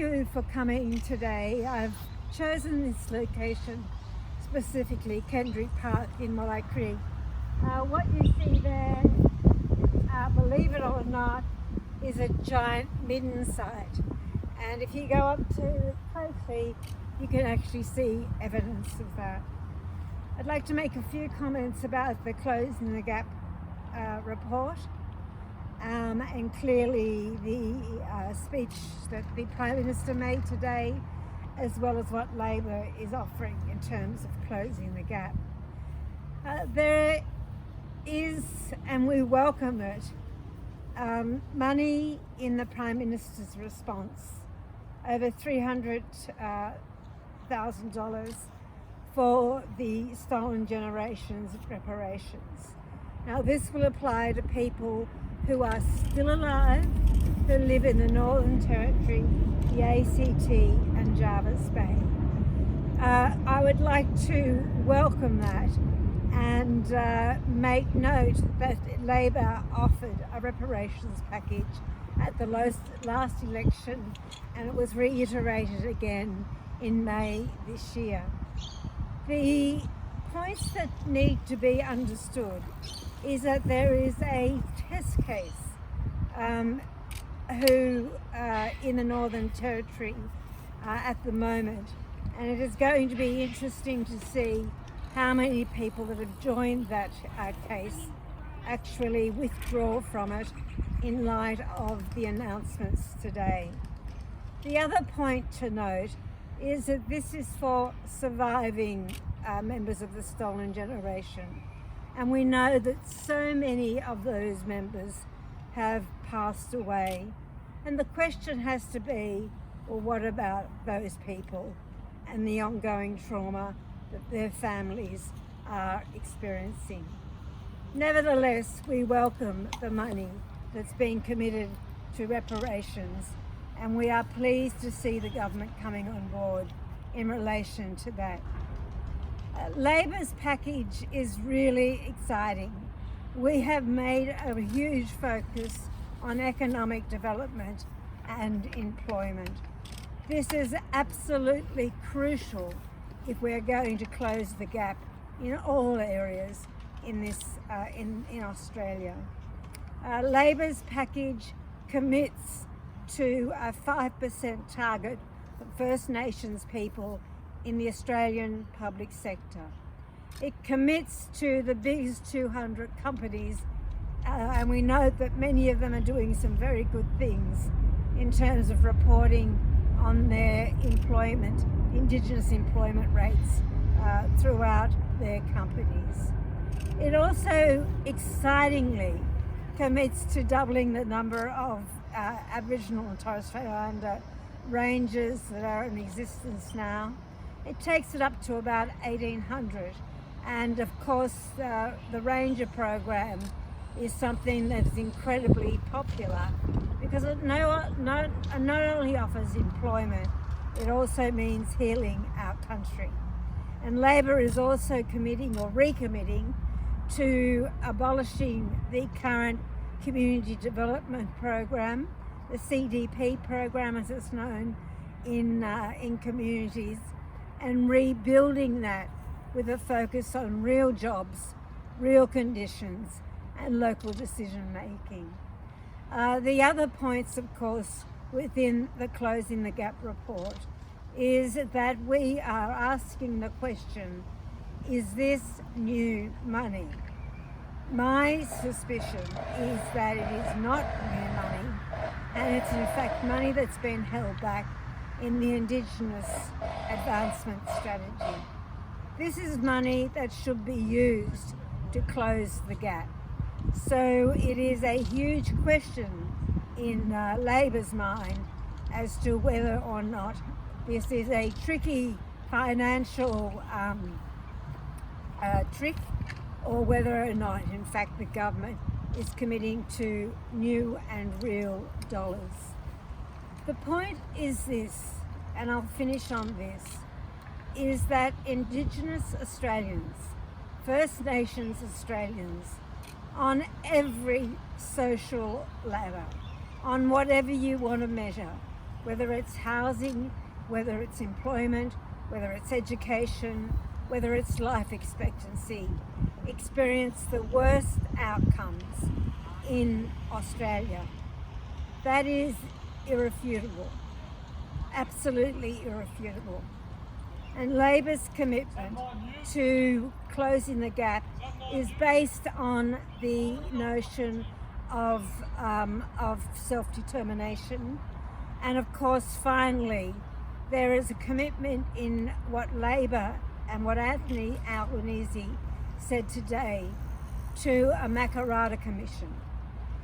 you for coming today. I've chosen this location, specifically Kendrick Park in Mollay Creek. What you see there, believe it or not, is a giant midden site. And if you go up to it closely, you can actually see evidence of that. I'd like to make a few comments about the Closing the Gap report. And clearly the speech that the Prime Minister made today, as well as what Labor is offering in terms of closing the gap. There is, and we welcome it, money in the Prime Minister's response, over $300,000 for the stolen generations reparations. Now this will apply to people who are still alive, who live in the Northern Territory, the ACT and Jervis Bay. I would like to welcome that and make note that Labor offered a reparations package at the last election, and it was reiterated again in May this year. The points that need to be understood is that there is a test case in the Northern Territory at the moment, and it is going to be interesting to see how many people that have joined that case actually withdraw from it in light of the announcements today. The other point to note is that this is for surviving members of the stolen generation. And we know that so many of those members have passed away. And the question has to be, well, what about those people and the ongoing trauma that their families are experiencing? Nevertheless, we welcome the money that's been committed to reparations, and we are pleased to see the government coming on board in relation to that. Labor's package is really exciting. We have made a huge focus on economic development and employment. This is absolutely crucial if we're going to close the gap in all areas in this in Australia. Labor's package commits to a 5% target for First Nations people in the Australian public sector. It commits to the biggest 200 companies, and we know that many of them are doing some very good things in terms of reporting on their employment, Indigenous employment rates throughout their companies. It also excitingly commits to doubling the number of Aboriginal and Torres Strait Islander ranges that are in existence now. It takes it up to about 1,800, and of course the Ranger program is something that's incredibly popular because it not only offers employment, it also means healing our country. And Labor is also committing or recommitting to abolishing the current Community Development Program, the CDP program as it's known in communities, and rebuilding that with a focus on real jobs, real conditions, and local decision making. The other points, of course, within the Closing the Gap report is that we are asking the question, is this new money? My suspicion is that it is not new money, and it's in fact money that's been held back in the Indigenous Advancement Strategy. This is money that should be used to close the gap. So it is a huge question in Labor's mind as to whether or not this is a tricky financial trick, or whether or not in fact the government is committing to new and real dollars. The point is this, and I'll finish on this, is that Indigenous Australians, First Nations Australians, on every social ladder, on whatever you want to measure, whether it's housing, whether it's employment, whether it's education, whether it's life expectancy, experience the worst outcomes in Australia. That is irrefutable, absolutely irrefutable. And Labor's commitment to closing the gap is based on the notion of self-determination. And of course, finally, there is a commitment in what Labor and what Anthony Albanese said today to a Makarrata Commission.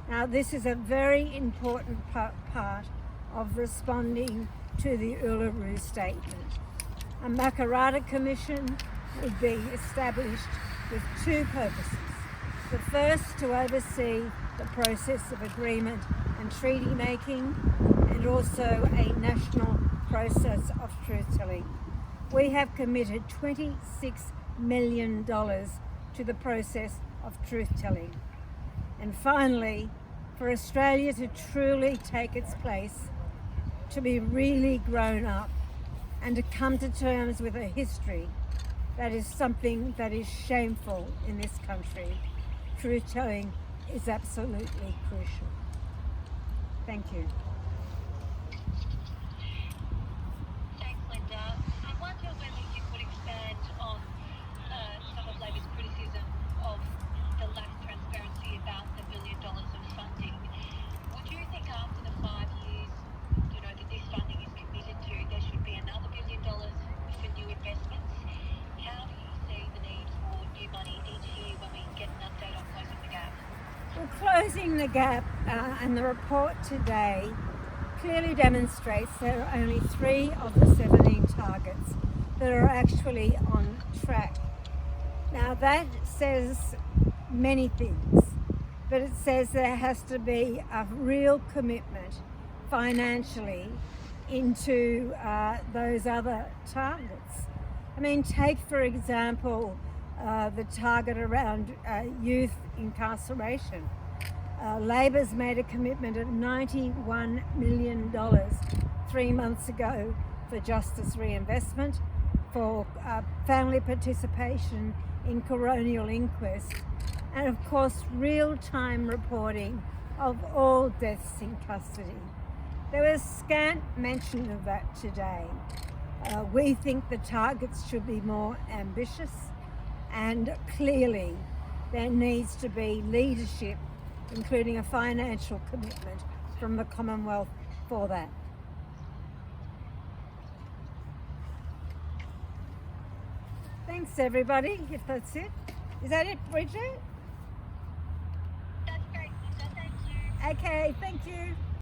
Now, this is a very important part of responding to the Uluru Statement. A Makarrata Commission would be established with two purposes. The first, to oversee the process of agreement and treaty making, and also a national process of truth-telling. We have committed $26 million to the process of truth-telling. And finally, for Australia to truly take its place, to be really grown up, and to come to terms with a history that is something that is shameful in this country, truth-telling is absolutely crucial. Thank you. Thanks, Linda. I wonder whether you could expand on some of Labor's criticism of the lack of transparency about the $1 billion of funding. Would you think after the 5 years, that this funding is committed to, there should be another $1 billion for new investments? How do you see the need for new money each year when we get an update on closing the gap? Well, closing the gap and the report today clearly demonstrates there are only 3 of the 17 targets that are actually on track. Now, that says many things, but it says there has to be a real commitment financially into those other targets. I mean, take for example the target around youth incarceration. Labor's made a commitment of $91 million 3 months ago for justice reinvestment, for family participation in coronial inquest, and of course real-time reporting of all deaths in custody. There was scant mention of that today. We think the targets should be more ambitious, and clearly there needs to be leadership, including a financial commitment from the Commonwealth for that. Thanks everybody, if that's it. Is that it, Bridget? That's great, Linda. Thank you. Okay, thank you.